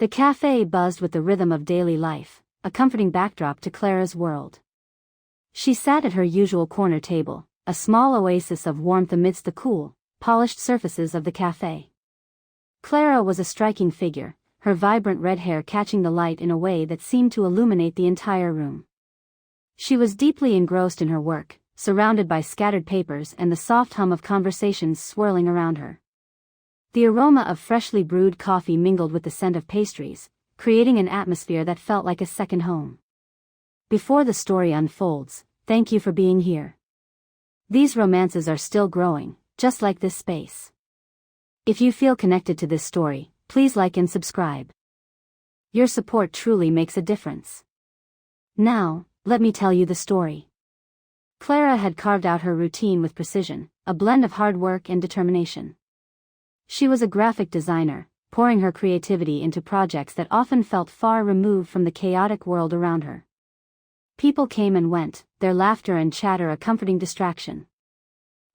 The cafe buzzed with the rhythm of daily life, a comforting backdrop to Clara's world. She sat at her usual corner table, a small oasis of warmth amidst the cool, polished surfaces of the cafe. Clara was a striking figure, her vibrant red hair catching the light in a way that seemed to illuminate the entire room. She was deeply engrossed in her work, surrounded by scattered papers and the soft hum of conversations swirling around her. The aroma of freshly brewed coffee mingled with the scent of pastries, creating an atmosphere that felt like a second home. Before the story unfolds, thank you for being here. These romances are still growing, just like this space. If you feel connected to this story, please like and subscribe. Your support truly makes a difference. Now, let me tell you the story. Clara had carved out her routine with precision, a blend of hard work and determination. She was a graphic designer, pouring her creativity into projects that often felt far removed from the chaotic world around her. People came and went, their laughter and chatter a comforting distraction.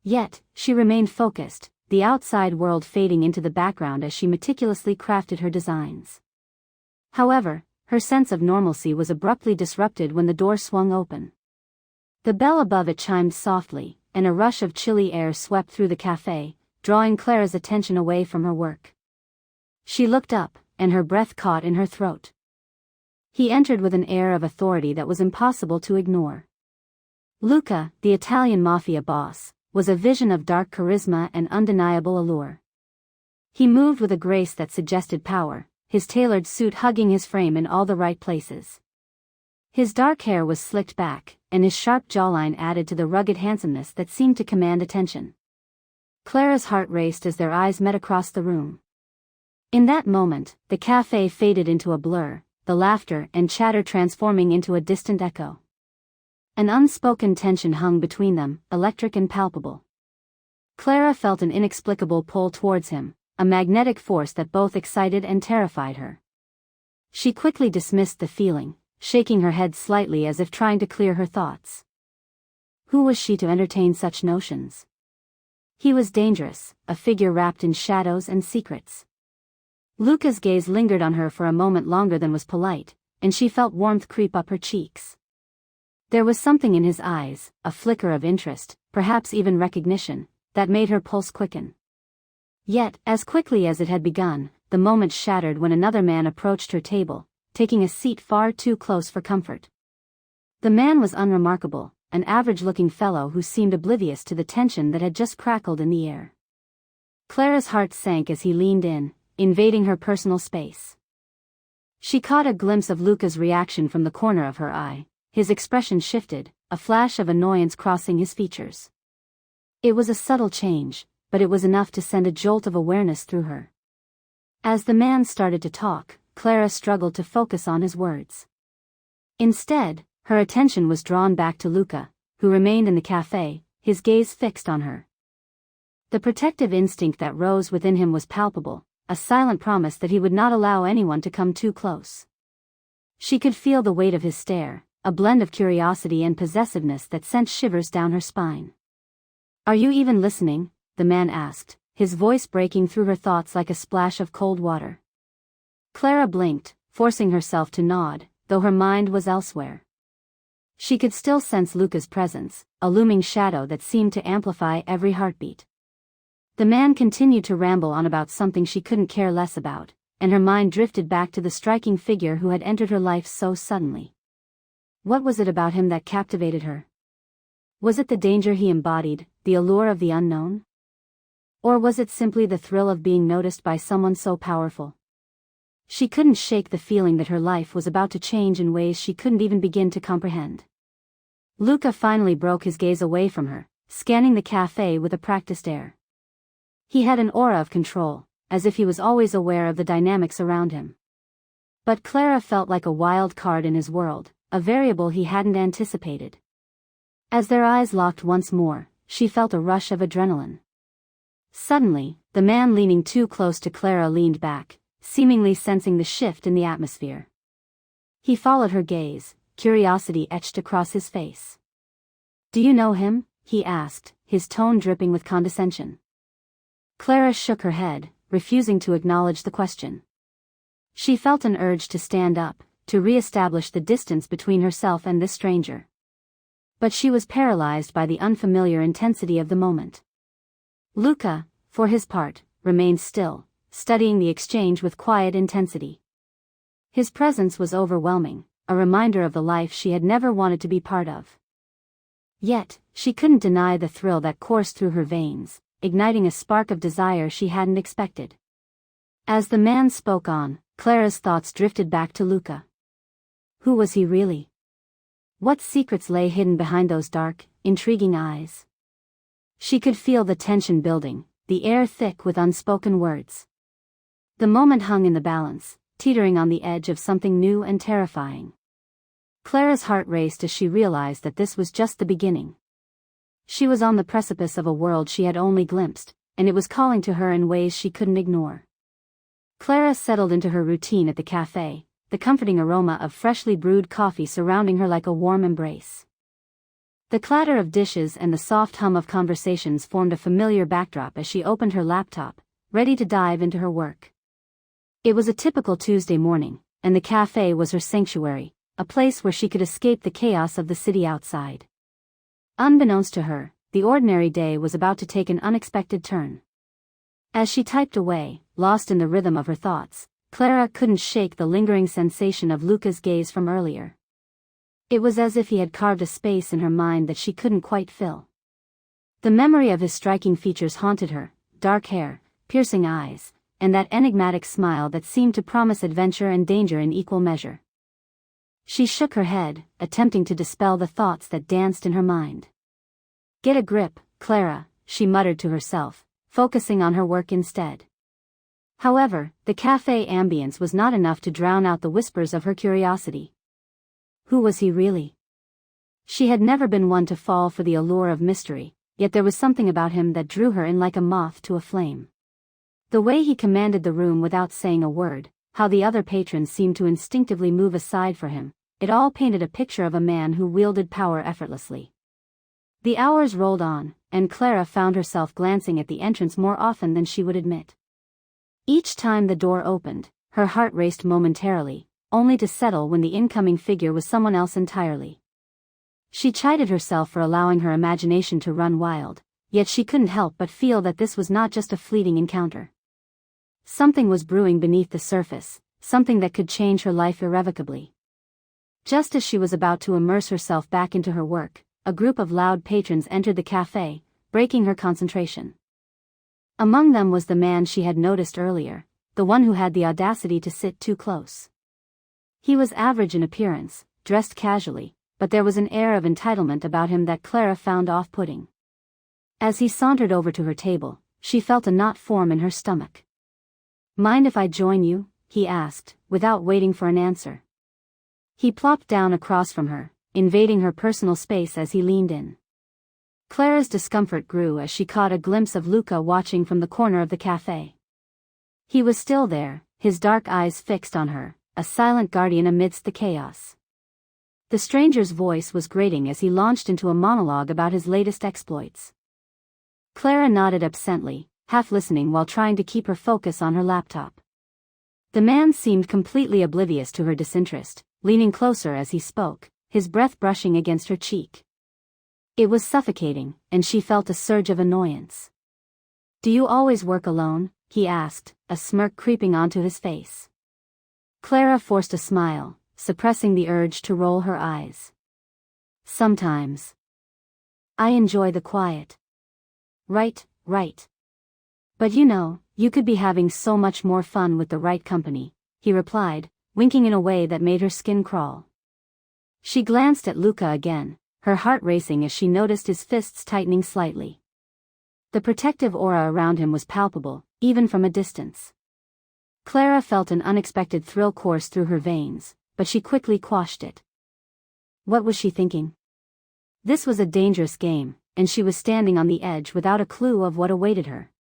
Yet, she remained focused, the outside world fading into the background as she meticulously crafted her designs. However, her sense of normalcy was abruptly disrupted when the door swung open. The bell above it chimed softly, and a rush of chilly air swept through the cafe, drawing Clara's attention away from her work. She looked up, and her breath caught in her throat. He entered with an air of authority that was impossible to ignore. Luca, the Italian Mafia boss, was a vision of dark charisma and undeniable allure. He moved with a grace that suggested power, his tailored suit hugging his frame in all the right places. His dark hair was slicked back, and his sharp jawline added to the rugged handsomeness that seemed to command attention. Clara's heart raced as their eyes met across the room. In that moment, the cafe faded into a blur, the laughter and chatter transforming into a distant echo. An unspoken tension hung between them, electric and palpable. Clara felt an inexplicable pull towards him, a magnetic force that both excited and terrified her. She quickly dismissed the feeling, shaking her head slightly as if trying to clear her thoughts. Who was she to entertain such notions? He was dangerous, a figure wrapped in shadows and secrets. Luca's gaze lingered on her for a moment longer than was polite, and she felt warmth creep up her cheeks. There was something in his eyes, a flicker of interest, perhaps even recognition, that made her pulse quicken. Yet, as quickly as it had begun, the moment shattered when another man approached her table, taking a seat far too close for comfort. The man was unremarkable, an average-looking fellow who seemed oblivious to the tension that had just crackled in the air. Clara's heart sank as he leaned in, invading her personal space. She caught a glimpse of Luca's reaction from the corner of her eye. His expression shifted, a flash of annoyance crossing his features. It was a subtle change, but it was enough to send a jolt of awareness through her. As the man started to talk, Clara struggled to focus on his words. Instead, her attention was drawn back to Luca, who remained in the cafe, his gaze fixed on her. The protective instinct that rose within him was palpable, a silent promise that he would not allow anyone to come too close. She could feel the weight of his stare, a blend of curiosity and possessiveness that sent shivers down her spine. "Are you even listening?" the man asked, his voice breaking through her thoughts like a splash of cold water. Clara blinked, forcing herself to nod, though her mind was elsewhere. She could still sense Luca's presence, a looming shadow that seemed to amplify every heartbeat. The man continued to ramble on about something she couldn't care less about, and her mind drifted back to the striking figure who had entered her life so suddenly. What was it about him that captivated her? Was it the danger he embodied, the allure of the unknown? Or was it simply the thrill of being noticed by someone so powerful? She couldn't shake the feeling that her life was about to change in ways she couldn't even begin to comprehend. Luca finally broke his gaze away from her, scanning the cafe with a practiced air. He had an aura of control, as if he was always aware of the dynamics around him. But Clara felt like a wild card in his world, a variable he hadn't anticipated. As their eyes locked once more, she felt a rush of adrenaline. Suddenly, the man leaning too close to Clara leaned back, seemingly sensing the shift in the atmosphere. He followed her gaze, curiosity etched across his face. "Do you know him?" he asked, his tone dripping with condescension. Clara shook her head, refusing to acknowledge the question. She felt an urge to stand up, to re-establish the distance between herself and this stranger. But she was paralyzed by the unfamiliar intensity of the moment. Luca, for his part, remained still, studying the exchange with quiet intensity. His presence was overwhelming, a reminder of the life she had never wanted to be part of. Yet, she couldn't deny the thrill that coursed through her veins, igniting a spark of desire she hadn't expected. As the man spoke on, Clara's thoughts drifted back to Luca. Who was he really? What secrets lay hidden behind those dark, intriguing eyes? She could feel the tension building, the air thick with unspoken words. The moment hung in the balance, teetering on the edge of something new and terrifying. Clara's heart raced as she realized that this was just the beginning. She was on the precipice of a world she had only glimpsed, and it was calling to her in ways she couldn't ignore. Clara settled into her routine at the cafe, the comforting aroma of freshly brewed coffee surrounding her like a warm embrace. The clatter of dishes and the soft hum of conversations formed a familiar backdrop as she opened her laptop, ready to dive into her work. It was a typical Tuesday morning, and the cafe was her sanctuary, a place where she could escape the chaos of the city outside. Unbeknownst to her, the ordinary day was about to take an unexpected turn. As she typed away, lost in the rhythm of her thoughts, Clara couldn't shake the lingering sensation of Luca's gaze from earlier. It was as if he had carved a space in her mind that she couldn't quite fill. The memory of his striking features haunted her, dark hair, piercing eyes, and that enigmatic smile that seemed to promise adventure and danger in equal measure. She shook her head, attempting to dispel the thoughts that danced in her mind. Get a grip, Clara, she muttered to herself, focusing on her work instead. However, the cafe ambience was not enough to drown out the whispers of her curiosity. Who was he really? She had never been one to fall for the allure of mystery, yet there was something about him that drew her in like a moth to a flame. The way he commanded the room without saying a word, how the other patrons seemed to instinctively move aside for him, it all painted a picture of a man who wielded power effortlessly. The hours rolled on, and Clara found herself glancing at the entrance more often than she would admit. Each time the door opened, her heart raced momentarily, only to settle when the incoming figure was someone else entirely. She chided herself for allowing her imagination to run wild, yet she couldn't help but feel that this was not just a fleeting encounter. Something was brewing beneath the surface, something that could change her life irrevocably. Just as she was about to immerse herself back into her work, a group of loud patrons entered the cafe, breaking her concentration. Among them was the man she had noticed earlier, the one who had the audacity to sit too close. He was average in appearance, dressed casually, but there was an air of entitlement about him that Clara found off-putting. As he sauntered over to her table, she felt a knot form in her stomach. "Mind if I join you?" he asked, without waiting for an answer. He plopped down across from her, invading her personal space as he leaned in. Clara's discomfort grew as she caught a glimpse of Luca watching from the corner of the cafe. He was still there, his dark eyes fixed on her, a silent guardian amidst the chaos. The stranger's voice was grating as he launched into a monologue about his latest exploits. Clara nodded absently, half listening while trying to keep her focus on her laptop. The man seemed completely oblivious to her disinterest, leaning closer as he spoke, his breath brushing against her cheek. It was suffocating, and she felt a surge of annoyance. "Do you always work alone?" he asked, a smirk creeping onto his face. Clara forced a smile, suppressing the urge to roll her eyes. "Sometimes. I enjoy the quiet." Right. "But you could be having so much more fun with the right company," he replied, winking in a way that made her skin crawl. She glanced at Luca again, her heart racing as she noticed his fists tightening slightly. The protective aura around him was palpable, even from a distance. Clara felt an unexpected thrill course through her veins, but she quickly quashed it. What was she thinking? This was a dangerous game, and she was standing on the edge without a clue of what awaited her.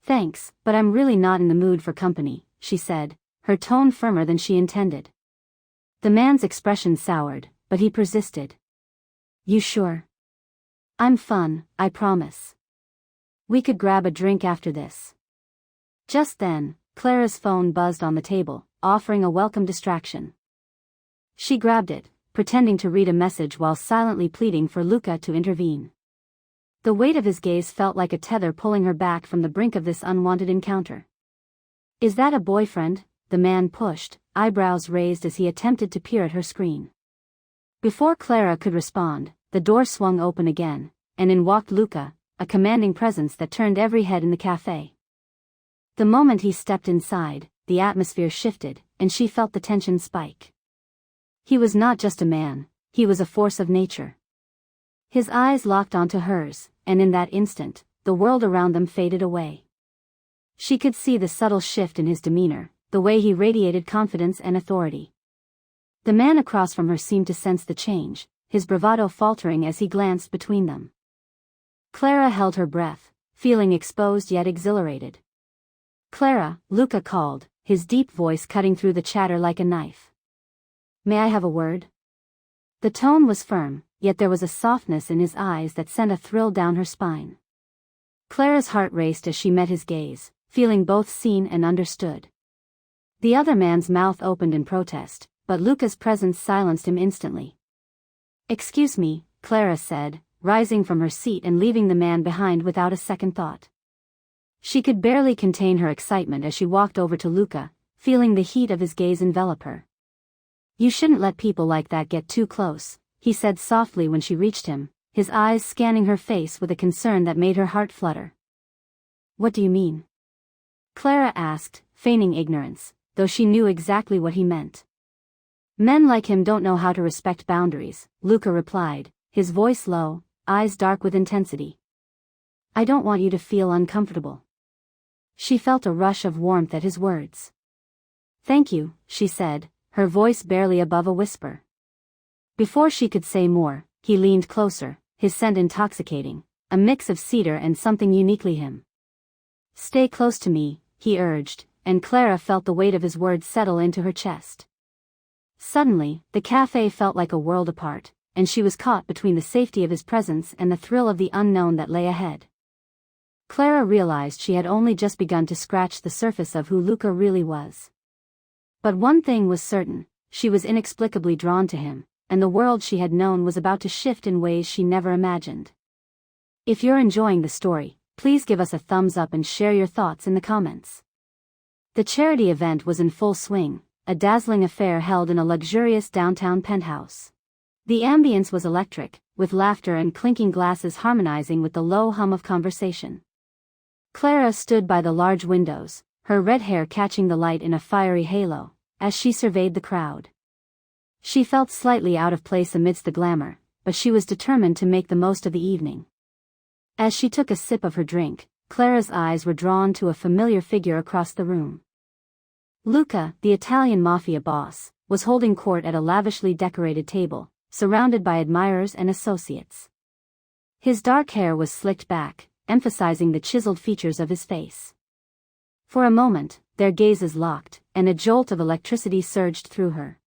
"Thanks, but I'm really not in the mood for company," she said, her tone firmer than she intended. The man's expression soured, but he persisted. "You sure? I'm fun, I promise. We could grab a drink after this." Just then, Clara's phone buzzed on the table, offering a welcome distraction. She grabbed it, pretending to read a message while silently pleading for Luca to intervene. The weight of his gaze felt like a tether pulling her back from the brink of this unwanted encounter. "Is that a boyfriend?" the man pushed, eyebrows raised as he attempted to peer at her screen. Before Clara could respond, the door swung open again, and in walked Luca, a commanding presence that turned every head in the cafe. The moment he stepped inside, the atmosphere shifted, and she felt the tension spike. He was not just a man, he was a force of nature. His eyes locked onto hers, and in that instant, the world around them faded away. She could see the subtle shift in his demeanor, the way he radiated confidence and authority. The man across from her seemed to sense the change, his bravado faltering as he glanced between them. Clara held her breath, feeling exposed yet exhilarated. "Clara," Luca called, his deep voice cutting through the chatter like a knife. "May I have a word?" The tone was firm, yet there was a softness in his eyes that sent a thrill down her spine. Clara's heart raced as she met his gaze, feeling both seen and understood. The other man's mouth opened in protest, but Luca's presence silenced him instantly. "Excuse me," Clara said, rising from her seat and leaving the man behind without a second thought. She could barely contain her excitement as she walked over to Luca, feeling the heat of his gaze envelop her. "You shouldn't let people like that get too close," he said softly when she reached him, his eyes scanning her face with a concern that made her heart flutter. "What do you mean?" Clara asked, feigning ignorance, though she knew exactly what he meant. "Men like him don't know how to respect boundaries," Luca replied, his voice low, eyes dark with intensity. "I don't want you to feel uncomfortable." She felt a rush of warmth at his words. "Thank you," she said, her voice barely above a whisper. Before she could say more, he leaned closer, his scent intoxicating, a mix of cedar and something uniquely him. "Stay close to me," he urged, and Clara felt the weight of his words settle into her chest. Suddenly, the cafe felt like a world apart, and she was caught between the safety of his presence and the thrill of the unknown that lay ahead. Clara realized she had only just begun to scratch the surface of who Luca really was. But one thing was certain, she was inexplicably drawn to him, and the world she had known was about to shift in ways she never imagined. If you're enjoying the story, please give us a thumbs up and share your thoughts in the comments. The charity event was in full swing, a dazzling affair held in a luxurious downtown penthouse. The ambience was electric, with laughter and clinking glasses harmonizing with the low hum of conversation. Clara stood by the large windows, her red hair catching the light in a fiery halo, as she surveyed the crowd. She felt slightly out of place amidst the glamour, but she was determined to make the most of the evening. As she took a sip of her drink, Clara's eyes were drawn to a familiar figure across the room. Luca, the Italian Mafia boss, was holding court at a lavishly decorated table, surrounded by admirers and associates. His dark hair was slicked back, emphasizing the chiseled features of his face. For a moment, their gazes locked, and a jolt of electricity surged through her.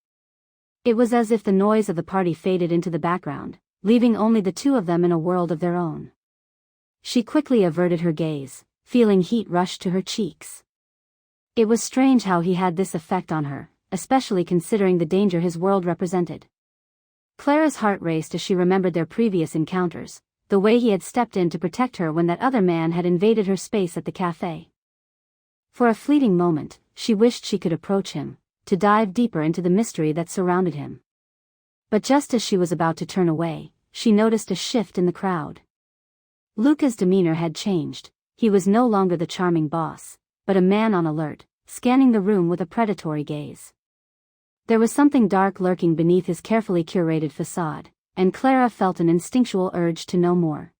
It was as if the noise of the party faded into the background, leaving only the two of them in a world of their own. She quickly averted her gaze, feeling heat rush to her cheeks. It was strange how he had this effect on her, especially considering the danger his world represented. Clara's heart raced as she remembered their previous encounters, the way he had stepped in to protect her when that other man had invaded her space at the cafe. For a fleeting moment, she wished she could approach him, to dive deeper into the mystery that surrounded him. But just as she was about to turn away, she noticed a shift in the crowd. Luca's demeanor had changed. He was no longer the charming boss, but a man on alert, scanning the room with a predatory gaze. There was something dark lurking beneath his carefully curated facade, and Clara felt an instinctual urge to know more.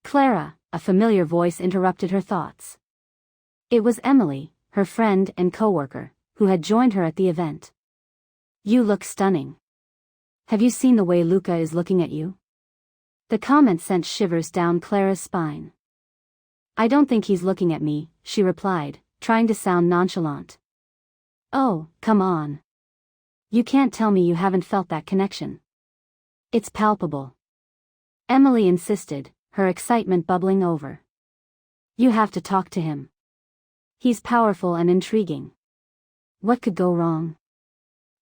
"Clara," a familiar voice interrupted her thoughts. It was Emily, her friend and co-worker, who had joined her at the event. "You look stunning. Have you seen the way Luca is looking at you?" The comment sent shivers down Clara's spine. "I don't think he's looking at me," she replied, trying to sound nonchalant. "Oh, come on. You can't tell me you haven't felt that connection. It's palpable." Emily insisted, her excitement bubbling over. "You have to talk to him." He's powerful and intriguing. What could go wrong?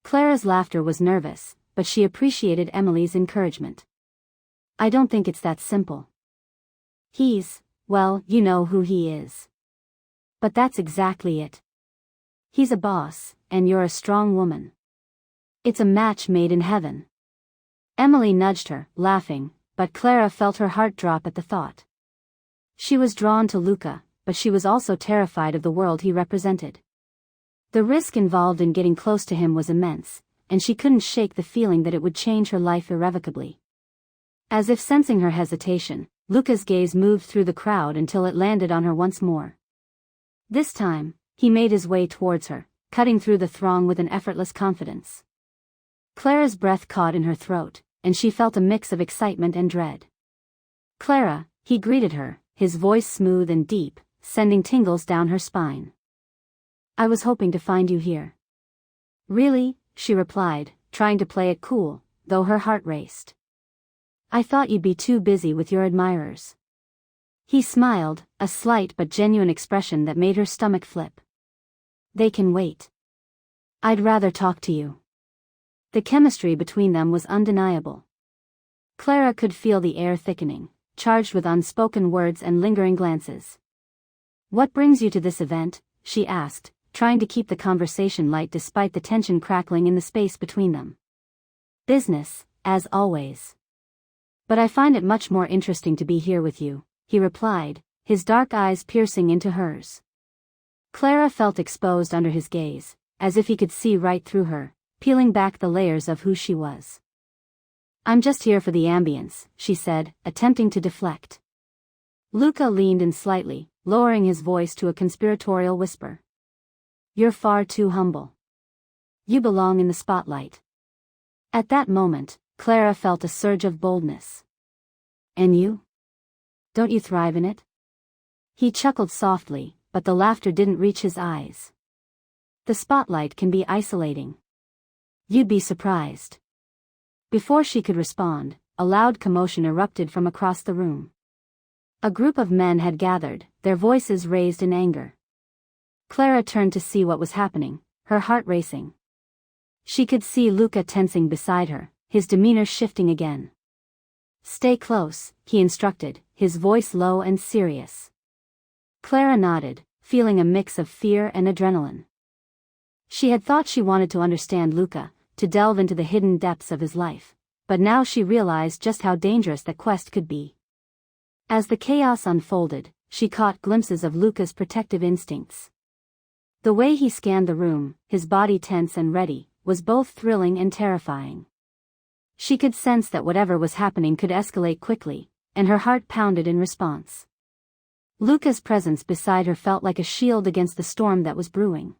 Clara's laughter was nervous, but she appreciated Emily's encouragement. I don't think it's that simple. Well, you know who he is. But that's exactly it. He's a boss, and you're a strong woman. It's a match made in heaven. Emily nudged her, laughing, but Clara felt her heart drop at the thought. She was drawn to Luca, but she was also terrified of the world he represented. The risk involved in getting close to him was immense, and she couldn't shake the feeling that it would change her life irrevocably. As if sensing her hesitation, Luca's gaze moved through the crowd until it landed on her once more. This time, he made his way towards her, cutting through the throng with an effortless confidence. Clara's breath caught in her throat, and she felt a mix of excitement and dread. Clara, he greeted her, his voice smooth and deep, sending tingles down her spine. I was hoping to find you here. Really? She replied, trying to play it cool, though her heart raced. I thought you'd be too busy with your admirers. He smiled, a slight but genuine expression that made her stomach flip. They can wait. I'd rather talk to you. The chemistry between them was undeniable. Clara could feel the air thickening, charged with unspoken words and lingering glances. What brings you to this event? She asked, trying to keep the conversation light despite the tension crackling in the space between them. Business, as always. But I find it much more interesting to be here with you, he replied, his dark eyes piercing into hers. Clara felt exposed under his gaze, as if he could see right through her, peeling back the layers of who she was. I'm just here for the ambience, she said, attempting to deflect. Luca leaned in slightly, lowering his voice to a conspiratorial whisper. You're far too humble. You belong in the spotlight. At that moment, Clara felt a surge of boldness. And you? Don't you thrive in it? He chuckled softly, but the laughter didn't reach his eyes. The spotlight can be isolating. You'd be surprised. Before she could respond, a loud commotion erupted from across the room. A group of men had gathered, their voices raised in anger. Clara turned to see what was happening, her heart racing. She could see Luca tensing beside her, his demeanor shifting again. Stay close, he instructed, his voice low and serious. Clara nodded, feeling a mix of fear and adrenaline. She had thought she wanted to understand Luca, to delve into the hidden depths of his life, but now she realized just how dangerous that quest could be. As the chaos unfolded, she caught glimpses of Luca's protective instincts. The way he scanned the room, his body tense and ready, was both thrilling and terrifying. She could sense that whatever was happening could escalate quickly, and her heart pounded in response. Luca's presence beside her felt like a shield against the storm that was brewing.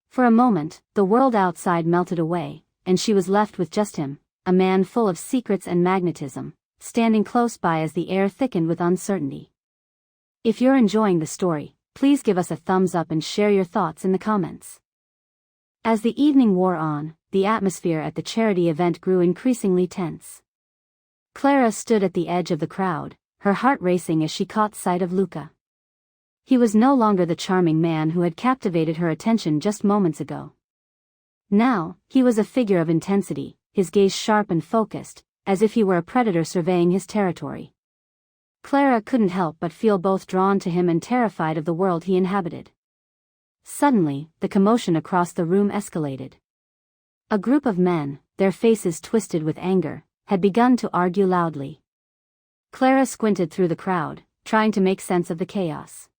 For a moment, the world outside melted away, and she was left with just him, a man full of secrets and magnetism, standing close by as the air thickened with uncertainty. If you're enjoying the story, please give us a thumbs up and share your thoughts in the comments. As the evening wore on, the atmosphere at the charity event grew increasingly tense. Clara stood at the edge of the crowd, her heart racing as she caught sight of Luca. He was no longer the charming man who had captivated her attention just moments ago. Now, he was a figure of intensity, his gaze sharp and focused, as if he were a predator surveying his territory. Clara couldn't help but feel both drawn to him and terrified of the world he inhabited. Suddenly, the commotion across the room escalated. A group of men, their faces twisted with anger, had begun to argue loudly. Clara squinted through the crowd, trying to make sense of the chaos.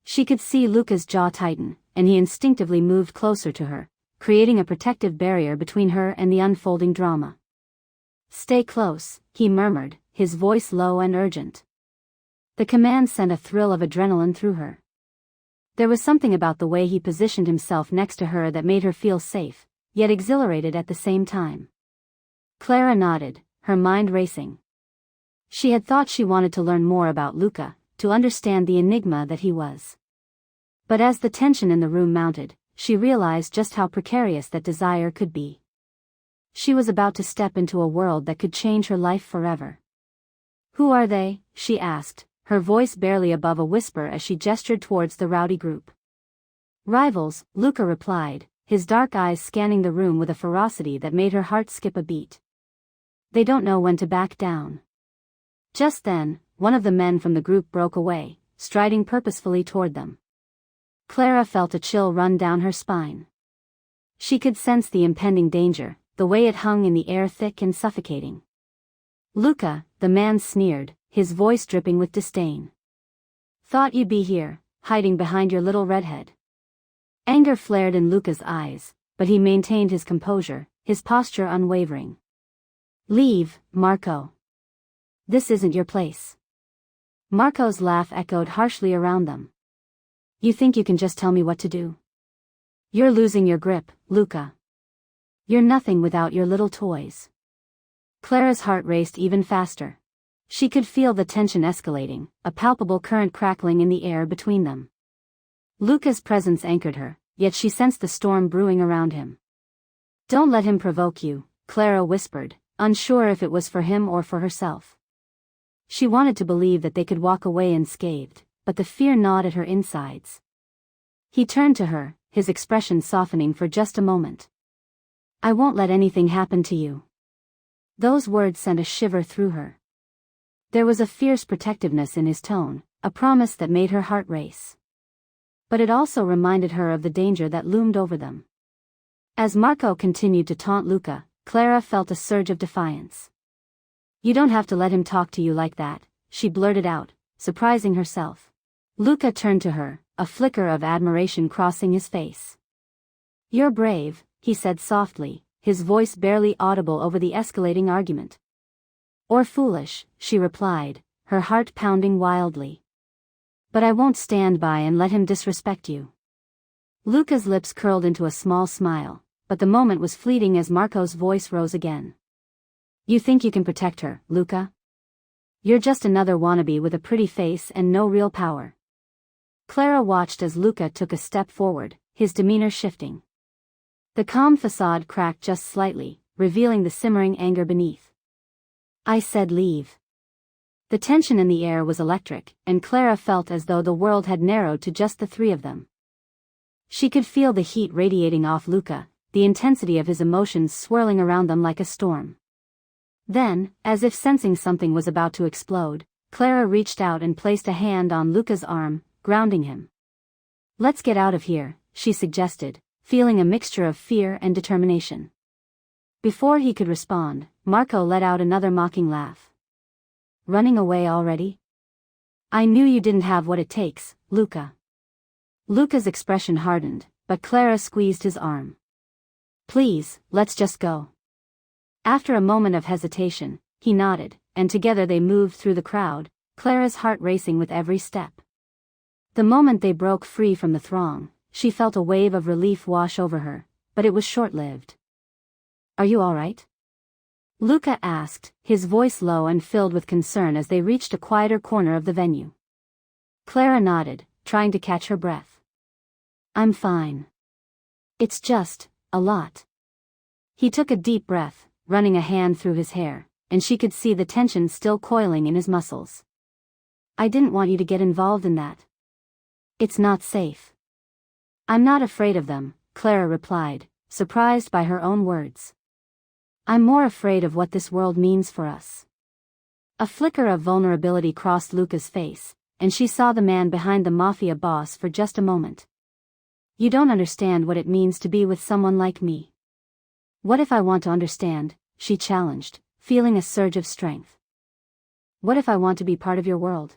She could see Luca's jaw tighten, and he instinctively moved closer to her, creating a protective barrier between her and the unfolding drama. Stay close, he murmured, his voice low and urgent. The command sent a thrill of adrenaline through her. There was something about the way he positioned himself next to her that made her feel safe, yet exhilarated at the same time. Clara nodded, her mind racing. She had thought she wanted to learn more about Luca, to understand the enigma that he was. But as the tension in the room mounted, she realized just how precarious that desire could be. She was about to step into a world that could change her life forever. Who are they? She asked, her voice barely above a whisper as she gestured towards the rowdy group. "Rivals," Luca replied, his dark eyes scanning the room with a ferocity that made her heart skip a beat. "They don't know when to back down." Just then, one of the men from the group broke away, striding purposefully toward them. Clara felt a chill run down her spine. She could sense the impending danger, the way it hung in the air thick and suffocating. "Luca," the man sneered, his voice dripping with disdain. "Thought you'd be here, hiding behind your little redhead." Anger flared in Luca's eyes, but he maintained his composure, his posture unwavering. "Leave, Marco. This isn't your place." Marco's laugh echoed harshly around them. "You think you can just tell me what to do? You're losing your grip, Luca. You're nothing without your little toys." Clara's heart raced even faster. She could feel the tension escalating, a palpable current crackling in the air between them. Luca's presence anchored her, yet she sensed the storm brewing around him. "Don't let him provoke you," Clara whispered, unsure if it was for him or for herself. She wanted to believe that they could walk away unscathed, but the fear gnawed at her insides. He turned to her, his expression softening for just a moment. "I won't let anything happen to you." Those words sent a shiver through her. There was a fierce protectiveness in his tone, a promise that made her heart race. But it also reminded her of the danger that loomed over them. As Marco continued to taunt Luca, Clara felt a surge of defiance. "You don't have to let him talk to you like that," she blurted out, surprising herself. Luca turned to her, a flicker of admiration crossing his face. "You're brave," he said softly, his voice barely audible over the escalating argument. "Or foolish," she replied, her heart pounding wildly. "But I won't stand by and let him disrespect you." Luca's lips curled into a small smile, but the moment was fleeting as Marco's voice rose again. "You think you can protect her, Luca? You're just another wannabe with a pretty face and no real power." Clara watched as Luca took a step forward, his demeanor shifting. The calm facade cracked just slightly, revealing the simmering anger beneath. "I said leave." The tension in the air was electric, and Clara felt as though the world had narrowed to just the three of them. She could feel the heat radiating off Luca, the intensity of his emotions swirling around them like a storm. Then, as if sensing something was about to explode, Clara reached out and placed a hand on Luca's arm, grounding him. "Let's get out of here," she suggested, feeling a mixture of fear and determination. Before he could respond, Marco let out another mocking laugh. "Running away already? I knew you didn't have what it takes, Luca." Luca's expression hardened, but Clara squeezed his arm. "Please, let's just go." After a moment of hesitation, he nodded, and together they moved through the crowd, Clara's heart racing with every step. The moment they broke free from the throng, she felt a wave of relief wash over her, but it was short-lived. "Are you all right?" Luca asked, his voice low and filled with concern as they reached a quieter corner of the venue. Clara nodded, trying to catch her breath. "I'm fine. It's just, a lot." He took a deep breath, running a hand through his hair, and she could see the tension still coiling in his muscles. "I didn't want you to get involved in that. It's not safe." "I'm not afraid of them," Clara replied, surprised by her own words. "I'm more afraid of what this world means for us." A flicker of vulnerability crossed Luca's face, and she saw the man behind the Mafia boss for just a moment. "You don't understand what it means to be with someone like me." "What if I want to understand?" she challenged, feeling a surge of strength. "What if I want to be part of your world?"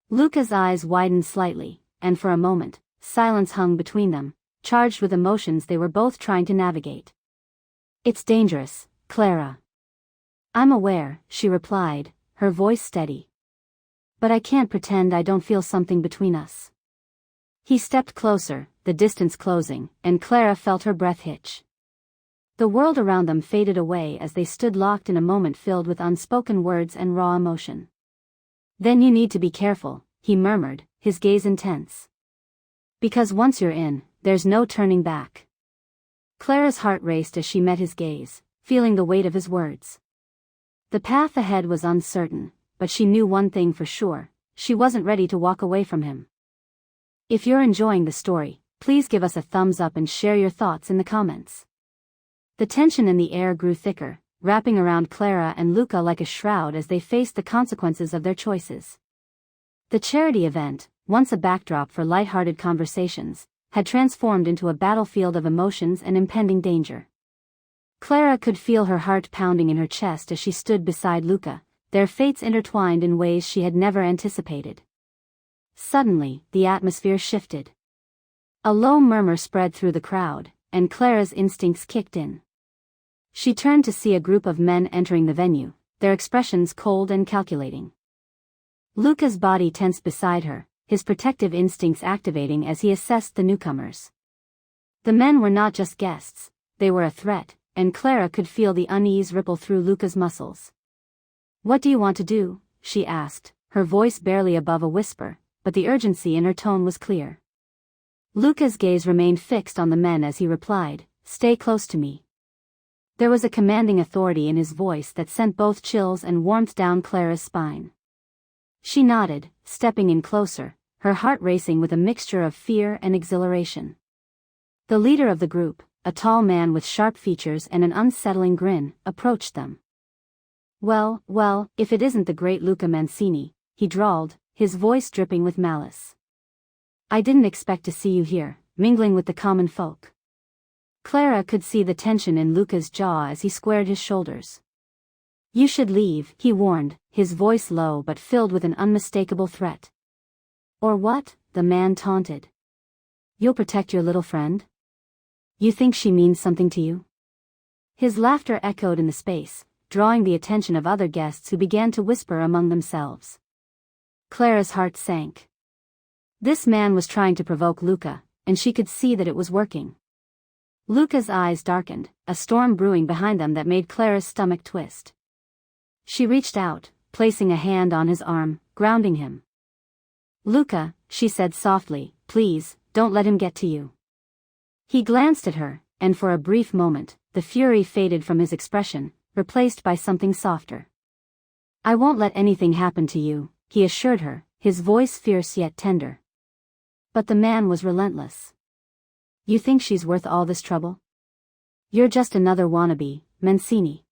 Luca's eyes widened slightly, and for a moment, silence hung between them, charged with emotions they were both trying to navigate. "It's dangerous, Clara." "I'm aware," she replied, her voice steady. "But I can't pretend I don't feel something between us." He stepped closer, the distance closing, and Clara felt her breath hitch. The world around them faded away as they stood locked in a moment filled with unspoken words and raw emotion. "Then you need to be careful," he murmured, his gaze intense. "Because once you're in, there's no turning back." Clara's heart raced as she met his gaze, feeling the weight of his words. The path ahead was uncertain, but she knew one thing for sure, she wasn't ready to walk away from him. If you're enjoying the story, please give us a thumbs up and share your thoughts in the comments. The tension in the air grew thicker, wrapping around Clara and Luca like a shroud as they faced the consequences of their choices. The charity event, once a backdrop for light-hearted conversations, had transformed into a battlefield of emotions and impending danger. Clara could feel her heart pounding in her chest as she stood beside Luca, their fates intertwined in ways she had never anticipated. Suddenly, the atmosphere shifted. A low murmur spread through the crowd, and Clara's instincts kicked in. She turned to see a group of men entering the venue, their expressions cold and calculating. Luca's body tensed beside her, his protective instincts activating as he assessed the newcomers. The men were not just guests, they were a threat, and Clara could feel the unease ripple through Luca's muscles. "What do you want to do?" she asked, her voice barely above a whisper, but the urgency in her tone was clear. Luca's gaze remained fixed on the men as he replied, "Stay close to me." There was a commanding authority in his voice that sent both chills and warmth down Clara's spine. She nodded, stepping in closer, her heart racing with a mixture of fear and exhilaration. The leader of the group, a tall man with sharp features and an unsettling grin, approached them. Well, if it isn't the great Luca Mancini," he drawled, his voice dripping with malice. "I didn't expect to see you here, mingling with the common folk." Clara could see the tension in Luca's jaw as he squared his shoulders. "You should leave," he warned, his voice low but filled with an unmistakable threat. "Or what?" the man taunted. "You'll protect your little friend? You think she means something to you?" His laughter echoed in the space, drawing the attention of other guests who began to whisper among themselves. Clara's heart sank. This man was trying to provoke Luca, and she could see that it was working. Luca's eyes darkened, a storm brewing behind them that made Clara's stomach twist. She reached out, placing a hand on his arm, grounding him. "Luca," she said softly, "please, don't let him get to you." He glanced at her, and for a brief moment, the fury faded from his expression, replaced by something softer. "I won't let anything happen to you," he assured her, his voice fierce yet tender. But the man was relentless. "You think she's worth all this trouble? You're just another wannabe, Mancini.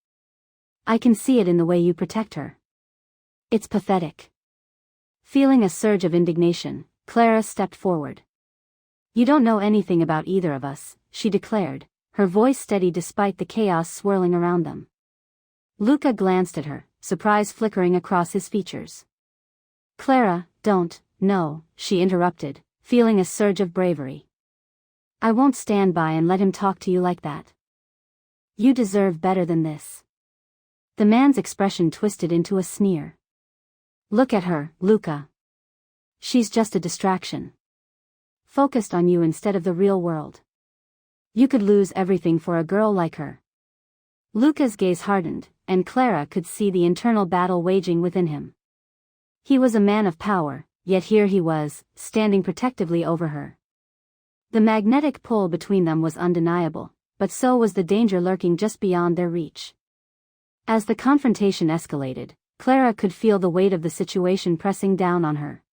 I can see it in the way you protect her. It's pathetic." Feeling a surge of indignation, Clara stepped forward. "You don't know anything about either of us," she declared, her voice steady despite the chaos swirling around them. Luca glanced at her, surprise flickering across his features. "Clara, don't," "No," she interrupted, feeling a surge of bravery. "I won't stand by and let him talk to you like that. You deserve better than this." The man's expression twisted into a sneer. "Look at her, Luca. She's just a distraction. Focused on you instead of the real world. You could lose everything for a girl like her." Luca's gaze hardened, and Clara could see the internal battle waging within him. He was a man of power, yet here he was, standing protectively over her. The magnetic pull between them was undeniable, but so was the danger lurking just beyond their reach. As the confrontation escalated, Clara could feel the weight of the situation pressing down on her.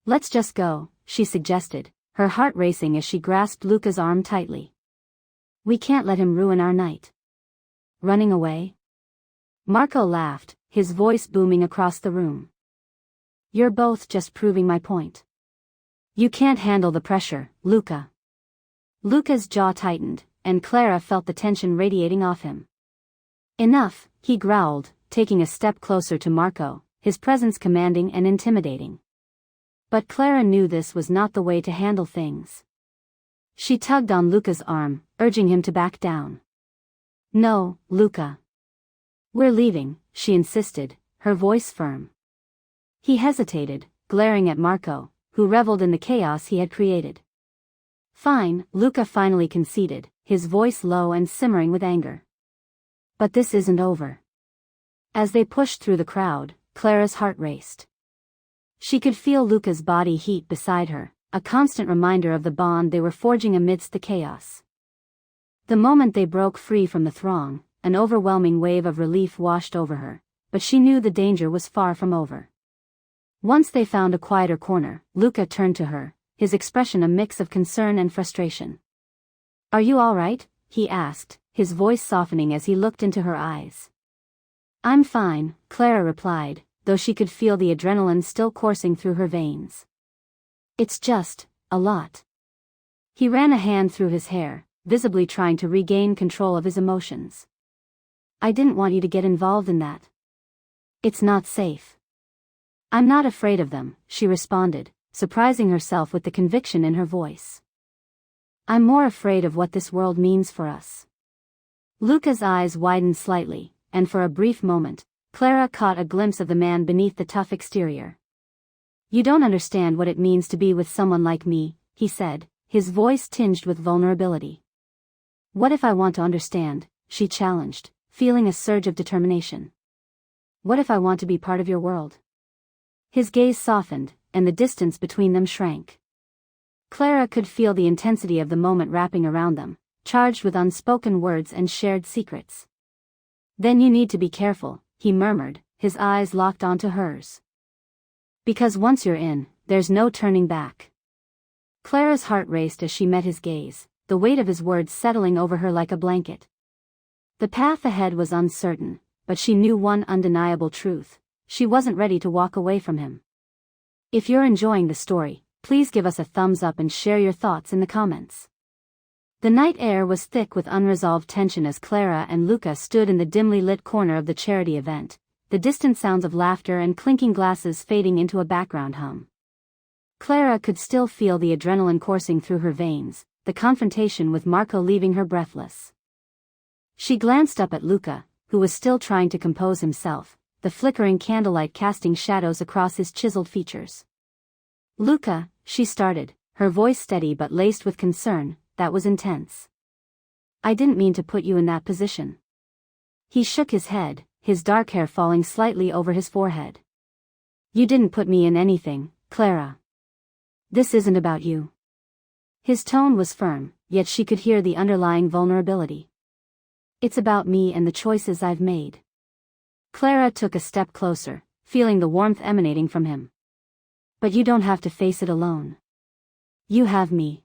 "Let's just go," she suggested, her heart racing as she grasped Luca's arm tightly. "We can't let him ruin our night." "Running away?" Marco laughed, his voice booming across the room. "You're both just proving my point. You can't handle the pressure, Luca." Luca's jaw tightened, and Clara felt the tension radiating off him. "Enough," he growled, taking a step closer to Marco, his presence commanding and intimidating. But Clara knew this was not the way to handle things. She tugged on Luca's arm, urging him to back down. "No, Luca. We're leaving," she insisted, her voice firm. He hesitated, glaring at Marco, who reveled in the chaos he had created. "Fine," Luca finally conceded, his voice low and simmering with anger. "But this isn't over." As they pushed through the crowd, Clara's heart raced. She could feel Luca's body heat beside her, a constant reminder of the bond they were forging amidst the chaos. The moment they broke free from the throng, an overwhelming wave of relief washed over her, but she knew the danger was far from over. Once they found a quieter corner, Luca turned to her, his expression a mix of concern and frustration. "Are you all right?" he asked, his voice softening as he looked into her eyes. "I'm fine," Clara replied, though she could feel the adrenaline still coursing through her veins. "It's just a lot." He ran a hand through his hair, visibly trying to regain control of his emotions. "I didn't want you to get involved in that. It's not safe." "I'm not afraid of them," she responded, surprising herself with the conviction in her voice. "I'm more afraid of what this world means for us." Luca's eyes widened slightly, and for a brief moment, Clara caught a glimpse of the man beneath the tough exterior. "You don't understand what it means to be with someone like me," he said, his voice tinged with vulnerability. "What if I want to understand?" she challenged, feeling a surge of determination. "What if I want to be part of your world?" His gaze softened, and the distance between them shrank. Clara could feel the intensity of the moment wrapping around them, charged with unspoken words and shared secrets. "Then you need to be careful," he murmured, his eyes locked onto hers. "Because once you're in, there's no turning back." Clara's heart raced as she met his gaze, the weight of his words settling over her like a blanket. The path ahead was uncertain, but she knew one undeniable truth: she wasn't ready to walk away from him. If you're enjoying the story, please give us a thumbs up and share your thoughts in the comments. The night air was thick with unresolved tension as Clara and Luca stood in the dimly lit corner of the charity event, the distant sounds of laughter and clinking glasses fading into a background hum. Clara could still feel the adrenaline coursing through her veins, the confrontation with Marco leaving her breathless. She glanced up at Luca, who was still trying to compose himself, the flickering candlelight casting shadows across his chiseled features. "Luca," she started, her voice steady but laced with concern, that was intense. "I didn't mean to put you in that position." He shook his head, his dark hair falling slightly over his forehead. "You didn't put me in anything, Clara. This isn't about you." His tone was firm, yet she could hear the underlying vulnerability. "It's about me and the choices I've made." Clara took a step closer, feeling the warmth emanating from him. "But you don't have to face it alone. You have me.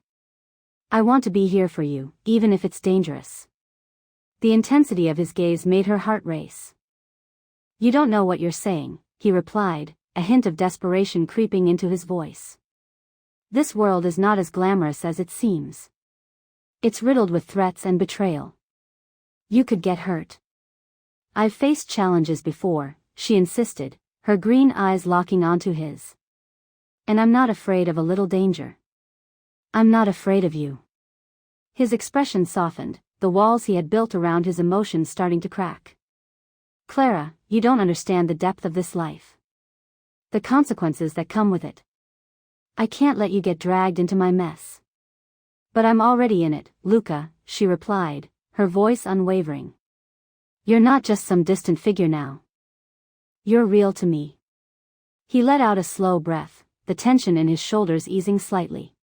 I want to be here for you, even if it's dangerous." The intensity of his gaze made her heart race. "You don't know what you're saying," he replied, a hint of desperation creeping into his voice. "This world is not as glamorous as it seems. It's riddled with threats and betrayal. You could get hurt." "I've faced challenges before," she insisted, her green eyes locking onto his. "And I'm not afraid of a little danger." "I'm not afraid of you." His expression softened, the walls he had built around his emotions starting to crack. "Clara, you don't understand the depth of this life. The consequences that come with it. I can't let you get dragged into my mess." "But I'm already in it, Luca," she replied, her voice unwavering. "You're not just some distant figure now. You're real to me." He let out a slow breath, the tension in his shoulders easing slightly.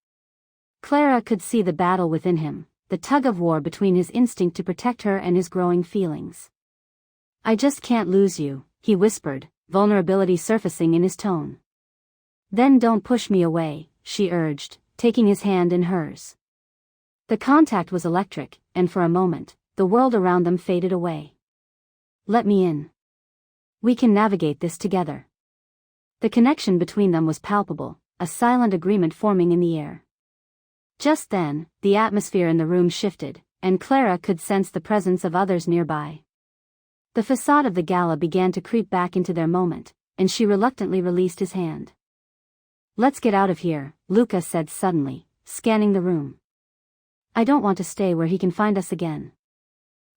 Clara could see the battle within him, the tug-of-war between his instinct to protect her and his growing feelings. "I just can't lose you," he whispered, vulnerability surfacing in his tone. "Then don't push me away," she urged, taking his hand in hers. The contact was electric, and for a moment, the world around them faded away. "Let me in. We can navigate this together." The connection between them was palpable, a silent agreement forming in the air. Just then, the atmosphere in the room shifted, and Clara could sense the presence of others nearby. The facade of the gala began to creep back into their moment, and she reluctantly released his hand. "Let's get out of here," Luca said suddenly, scanning the room. "I don't want to stay where he can find us again."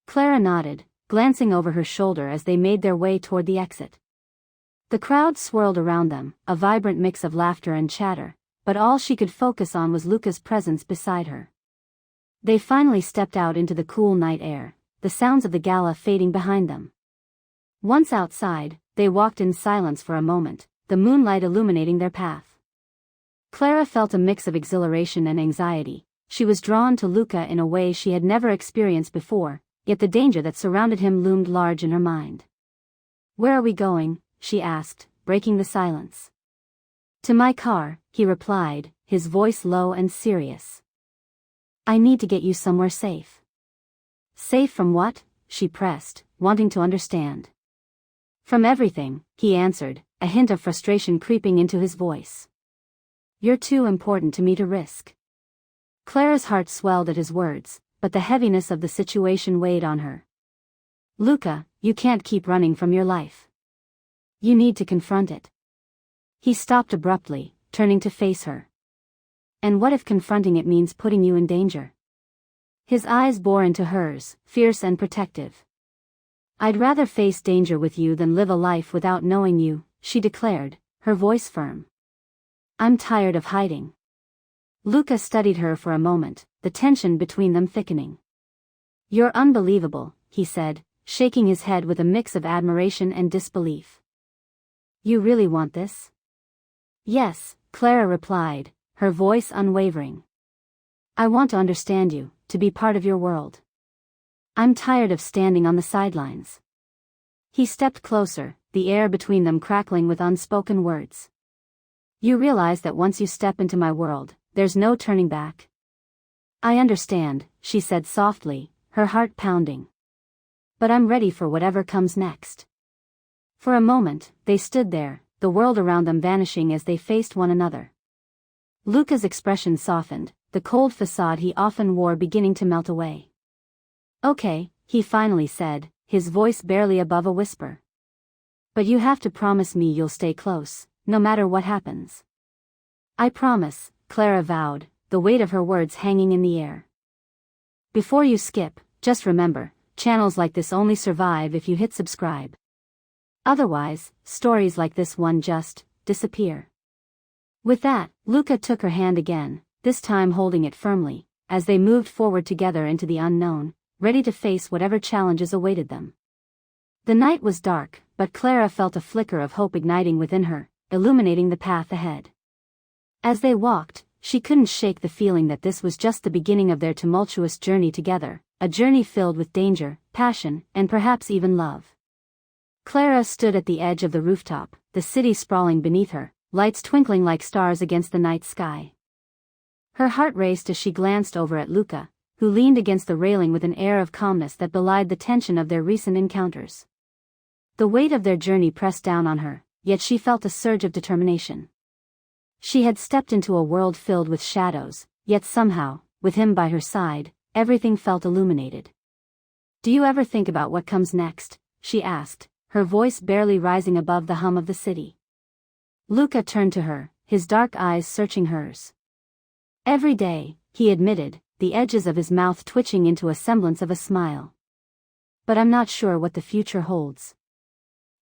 Clara nodded, glancing over her shoulder as they made their way toward the exit. The crowd swirled around them, a vibrant mix of laughter and chatter, but all she could focus on was Luca's presence beside her. They finally stepped out into the cool night air, the sounds of the gala fading behind them. Once outside, they walked in silence for a moment, the moonlight illuminating their path. Clara felt a mix of exhilaration and anxiety. She was drawn to Luca in a way she had never experienced before, yet the danger that surrounded him loomed large in her mind. "Where are we going?" she asked, breaking the silence. To my car, he replied, his voice low and serious. I need to get you somewhere safe. Safe from what? She pressed, wanting to understand. From everything, he answered, a hint of frustration creeping into his voice. You're too important to me to risk. Clara's heart swelled at his words, but the heaviness of the situation weighed on her. Luca, you can't keep running from your life. You need to confront it. He stopped abruptly, turning to face her. And what if confronting it means putting you in danger? His eyes bore into hers, fierce and protective. I'd rather face danger with you than live a life without knowing you, she declared, her voice firm. I'm tired of hiding. Luca studied her for a moment, the tension between them thickening. You're unbelievable, he said, shaking his head with a mix of admiration and disbelief. You really want this? Yes, Clara replied, her voice unwavering. I want to understand you, to be part of your world. I'm tired of standing on the sidelines. He stepped closer, the air between them crackling with unspoken words. You realize that once you step into my world, there's no turning back. I understand, she said softly, her heart pounding. But I'm ready for whatever comes next. For a moment, they stood there, the world around them vanishing as they faced one another. Luca's expression softened, the cold facade he often wore beginning to melt away. Okay, he finally said, his voice barely above a whisper. But you have to promise me you'll stay close, no matter what happens. I promise, Clara vowed, the weight of her words hanging in the air. Before you skip, just remember, channels like this only survive if you hit subscribe. Otherwise, stories like this one just disappear. With that, Luca took her hand again, this time holding it firmly, as they moved forward together into the unknown, ready to face whatever challenges awaited them. The night was dark, but Clara felt a flicker of hope igniting within her, illuminating the path ahead. As they walked, she couldn't shake the feeling that this was just the beginning of their tumultuous journey together, a journey filled with danger, passion, and perhaps even love. Clara stood at the edge of the rooftop, the city sprawling beneath her, lights twinkling like stars against the night sky. Her heart raced as she glanced over at Luca, who leaned against the railing with an air of calmness that belied the tension of their recent encounters. The weight of their journey pressed down on her, yet she felt a surge of determination. She had stepped into a world filled with shadows, yet somehow, with him by her side, everything felt illuminated. Do you ever think about what comes next? She asked, her voice barely rising above the hum of the city. Luca turned to her, his dark eyes searching hers. Every day, he admitted, the edges of his mouth twitching into a semblance of a smile. But I'm not sure what the future holds.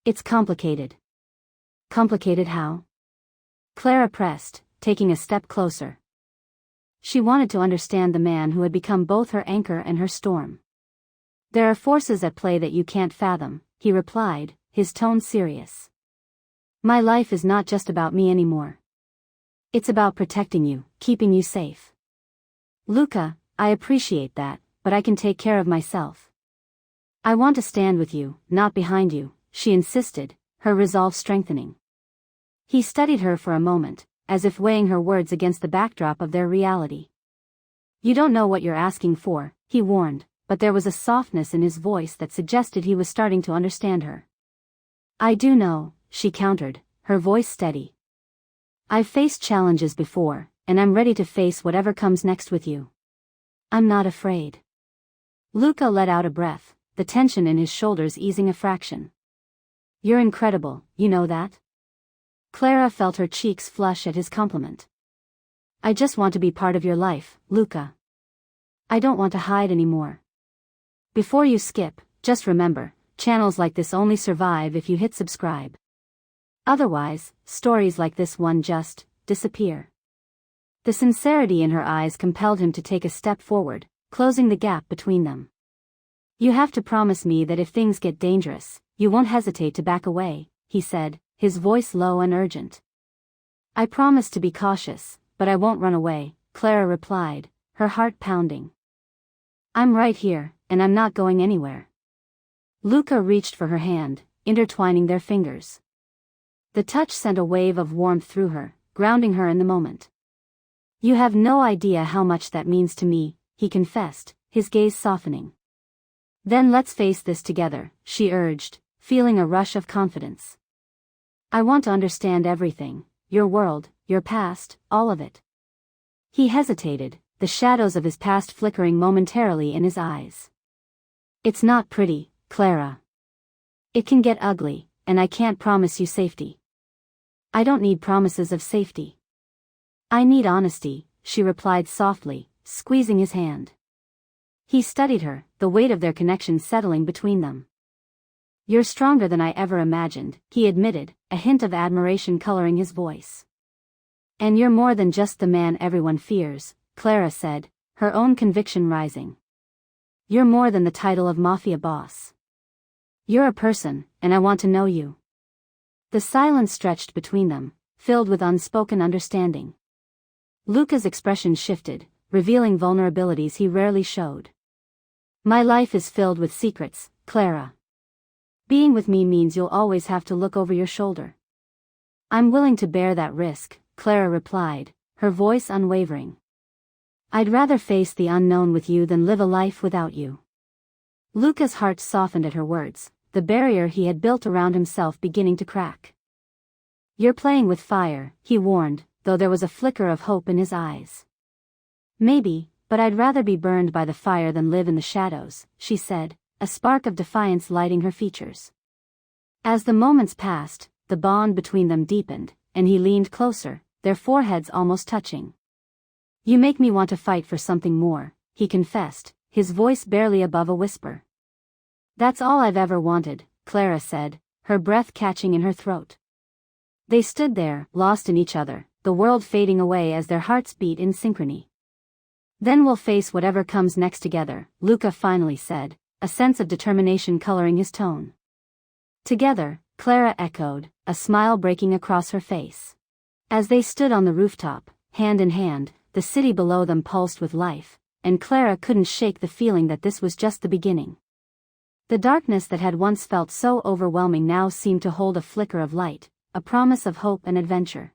It's complicated. Complicated how? Clara pressed, taking a step closer. She wanted to understand the man who had become both her anchor and her storm. There are forces at play that you can't fathom, he replied, his tone serious. My life is not just about me anymore. It's about protecting you, keeping you safe. Luca, I appreciate that, but I can take care of myself. I want to stand with you, not behind you, she insisted, her resolve strengthening. He studied her for a moment, as if weighing her words against the backdrop of their reality. You don't know what you're asking for, he warned, but there was a softness in his voice that suggested he was starting to understand her. I do know, she countered, her voice steady. I've faced challenges before, and I'm ready to face whatever comes next with you. I'm not afraid. Luca let out a breath, the tension in his shoulders easing a fraction. You're incredible, you know that? Clara felt her cheeks flush at his compliment. I just want to be part of your life, Luca. I don't want to hide anymore. Before you skip, just remember, channels like this only survive if you hit subscribe. Otherwise, stories like this one just disappear. The sincerity in her eyes compelled him to take a step forward, closing the gap between them. You have to promise me that if things get dangerous, you won't hesitate to back away, he said, his voice low and urgent. I promise to be cautious, but I won't run away, Clara replied, her heart pounding. I'm right here, and I'm not going anywhere. Luca reached for her hand, intertwining their fingers. The touch sent a wave of warmth through her, grounding her in the moment. "You have no idea how much that means to me," he confessed, his gaze softening. "Then let's face this together," she urged, feeling a rush of confidence. "I want to understand everything, your world, your past, all of it." He hesitated, the shadows of his past flickering momentarily in his eyes. "It's not pretty, Clara. It can get ugly, and I can't promise you safety." "I don't need promises of safety. I need honesty," she replied softly, squeezing his hand. He studied her, the weight of their connection settling between them. "You're stronger than I ever imagined," he admitted, a hint of admiration coloring his voice. "And you're more than just the man everyone fears," Clara said, her own conviction rising. "You're more than the title of Mafia boss. You're a person, and I want to know you." The silence stretched between them, filled with unspoken understanding. Luca's expression shifted, revealing vulnerabilities he rarely showed. "My life is filled with secrets, Clara. Being with me means you'll always have to look over your shoulder." "I'm willing to bear that risk," Clara replied, her voice unwavering. "I'd rather face the unknown with you than live a life without you." Luca's heart softened at her words, the barrier he had built around himself beginning to crack. "You're playing with fire," he warned, though there was a flicker of hope in his eyes. "Maybe, but I'd rather be burned by the fire than live in the shadows," she said, a spark of defiance lighting her features. As the moments passed, the bond between them deepened, and he leaned closer, their foreheads almost touching. "You make me want to fight for something more," he confessed, his voice barely above a whisper. "That's all I've ever wanted," Clara said, her breath catching in her throat. They stood there, lost in each other, the world fading away as their hearts beat in synchrony. "Then we'll face whatever comes next together," Luca finally said, a sense of determination coloring his tone. "Together," Clara echoed, a smile breaking across her face. As they stood on the rooftop, hand in hand, the city below them pulsed with life, and Clara couldn't shake the feeling that this was just the beginning. The darkness that had once felt so overwhelming now seemed to hold a flicker of light, a promise of hope and adventure.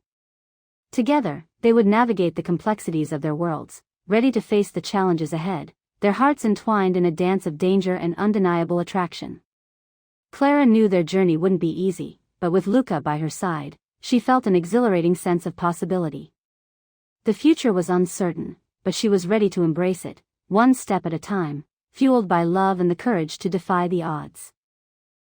Together, they would navigate the complexities of their worlds, ready to face the challenges ahead, their hearts entwined in a dance of danger and undeniable attraction. Clara knew their journey wouldn't be easy, but with Luca by her side, she felt an exhilarating sense of possibility. The future was uncertain, but she was ready to embrace it, one step at a time, fueled by love and the courage to defy the odds.